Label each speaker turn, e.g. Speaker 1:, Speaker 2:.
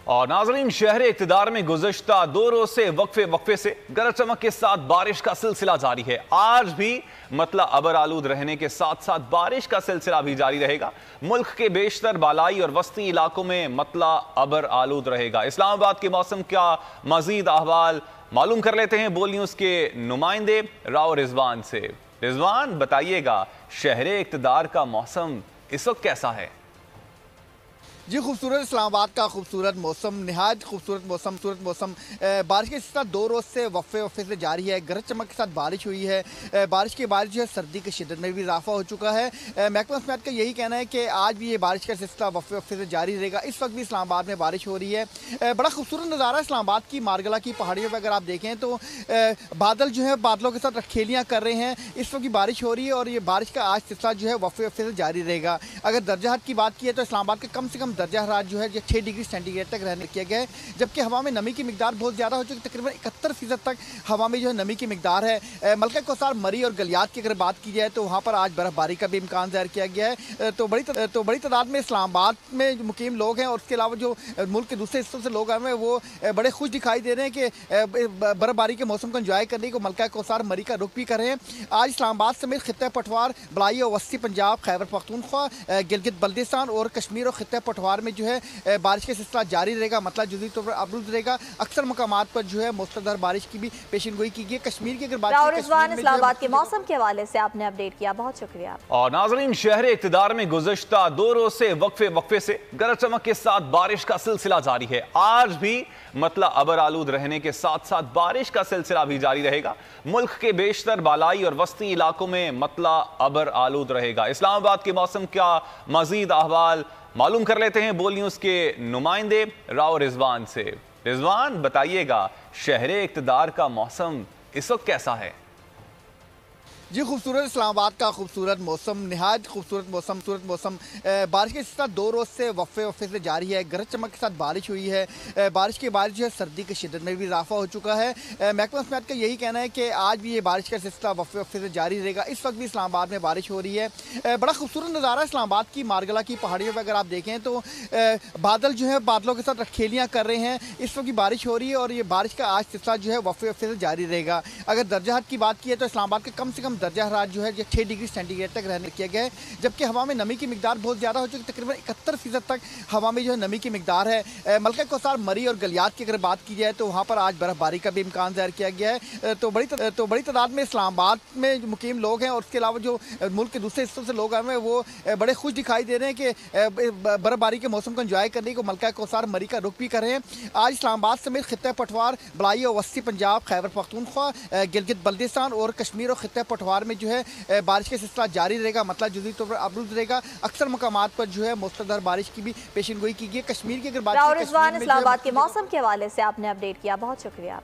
Speaker 1: और नाजरीन, शहर इक़्तिदार में गुज़श्ता 2 रोज से वक्फे से गरज चमक के साथ बारिश का सिलसिला जारी है। आज भी मतला अबर आलूद रहने के साथ साथ बारिश का सिलसिला भी जारी रहेगा। मुल्क के बेशतर बालाई और वस्ती इलाकों में मतला अबर आलूद रहेगा। इस्लामाबाद के मौसम का मजीद अहवाल मालूम कर लेते हैं बोल न्यूज़ के नुमाइंदे राव रिजवान से। रिजवान, बताइएगा शहर इक़्तिदार का मौसम इस वक्त कैसा है?
Speaker 2: जी, खूबसूरत इस्लामाबाद का खूबसूरत मौसम, निहायत खूबसूरत मौसम बारिश के साथ 2 रोज़ से वफ़े से जारी है। गरज चमक के साथ बारिश हुई है। बारिश के बाद जो है सर्दी की शिद्दत में भी इजाफा हो चुका है। महकमा मौसमियात का यही कहना है कि आज भी ये बारिश का सिलसिला वफ़े से जारी रहेगा। इस वक्त भी इस्लामाबाद में बारिश हो रही है। बड़ा खूबसूरत नज़ारा इस्लामाबाद की मारगला की पहाड़ियों पर अगर आप देखें तो बादल जो है बादलों के साथ रखेलियाँ कर रहे हैं। इस वक्त भी बारिश हो रही है और ये बारिश का आज सिलसिला जो है वफ़े से जारी रहेगा। अगर दर्जा हरारत की बात की है तो इस्लामाबाद के कम से कम दर्जा हरारत जो है 6 डिग्री सेंटीग्रेड तक रहने किया गया है, जबकि हवा में नमी की मिकदार बहुत ज़्यादा हो चुकी है। तकरीबन 71% तक हवा में जो है नमी की मिकदार है। मलका कौसार, मरी और गलियात की अगर बात की जाए तो वहाँ पर आज बर्फबारी का भी इम्कान ज़ाहिर किया गया है। तो बड़ी तादाद में इस्लामाबाद में जो मुकीम लोग हैं और उसके अलावा जो मुल्क के दूसरे हिस्सों से लोग आए हैं वो बड़े खुश दिखाई दे रहे हैं कि बर्फबारी के मौसम को एंजॉय करने को मलका कौसार, मरी का रुख भी कर रहे हैं। आज इस्लामाबाद समेत खित्ते पठवार, बलाई और वस्ती पंजाब, खैबर पख्तूनख्वा, गिलगित बल्दिस्तान और कश्मीर और खित्ते पठवार में जो है बारिश का सिलसिला जारी रहेगा। मतलब जुज़ी तौर पर अबरूद रहेगा। अक्सर मकामात पर जो है मूसलाधार बारिश की भी पेशिनगोई की गई। कश्मीर की अगर बात
Speaker 3: इस्लामाबाद के मौसम के हवाले से आपने अपडेट किया, बहुत शुक्रिया।
Speaker 1: और नाजरीन, शहर इक़्तिदार में गुज़श्ता 2 रोज से वक्फे से गरज चमक के साथ बारिश का सिलसिला जारी है। आज भी मतला अबर आलूद रहने के साथ साथ बारिश का सिलसिला भी जारी रहेगा। मुल्क के बेशतर बालाई और वस्ती इलाकों में मतला अबर आलूद रहेगा। इस्लामाबाद के मौसम का मजीद अहवाल मालूम कर लेते हैं बोल न्यूज़ के नुमाइंदे राव रिजवान से। रिजवान, बताइएगा शहर इक़्तिदार का मौसम इस वक्त कैसा है?
Speaker 2: जी, खूबसूरत इस्लामाबाद का खूबसूरत मौसम, निहायत खूबसूरत मौसम बारिश के साथ 2 रोज़ से वफ़े से जारी है। गरज चमक के साथ बारिश हुई है। बारिश के बाद जो है सर्दी की शिद्दत में भी इजाफा हो चुका है। महकमा मौसमियात का यही कहना है कि आज भी ये बारिश का सिलसिला वफ़े से जारी रहेगा। इस वक्त भी इस्लामाबाद में बारिश हो रही है। बड़ा खूबसूरत नज़ारा इस्लामाबाद की मारगला की पहाड़ियों पर अगर आप देखें तो बादल जो है बादलों के साथ रखेलियाँ कर रहे हैं। इस वक्त भी बारिश हो रही है और ये बारिश का आज सिलसिला जो है वफ़े से जारी रहेगा। अगर दर्जा हरारत की बात की है तो इस्लामाबाद के कम से कम दर्जा हरारत जो है 6 डिग्री सेंटीग्रेड तक रहने किया गया है, जबकि हवा में नमी की मिकदार बहुत ज़्यादा हो चुकी है। तकरीबन 71% तक हवा में जो है नमी की मिकदार है। मलका कौसार, मरी और गलियात की अगर बात की जाए तो वहाँ पर आज बर्फबारी का भी इम्कान ज़ाहिर किया गया है। तो बड़ी तादाद में इस्लामाबाद में जो मुकीम लोग हैं और उसके अलावा जो मुल्क के दूसरे हिस्सों से लोग आए हैं वो बड़े खुश दिखाई दे रहे हैं कि बर्फबारी के मौसम को एंजॉय करने को मलका कौसार, मरी का रुख भी कर रहे हैं। आज इस्लामाबाद समेत खित्ते पठवार, बलाई और वस्ती पंजाब, खैबर पख्तूनख्वा, गिलगित बल्दिस्तान और कश्मीर और खित्ते पठवार में जो है बारिश का सिलसिला जारी रहेगा। मतलब जुज़ी तौर पर अबरूद रहेगा। अक्सर मकामात पर जो है मूसलाधार बारिश की भी पेशिनगोई की गई। कश्मीर की अगर बात
Speaker 3: इस्लामाबाद के मौसम के हवाले से आपने अपडेट किया, बहुत शुक्रिया।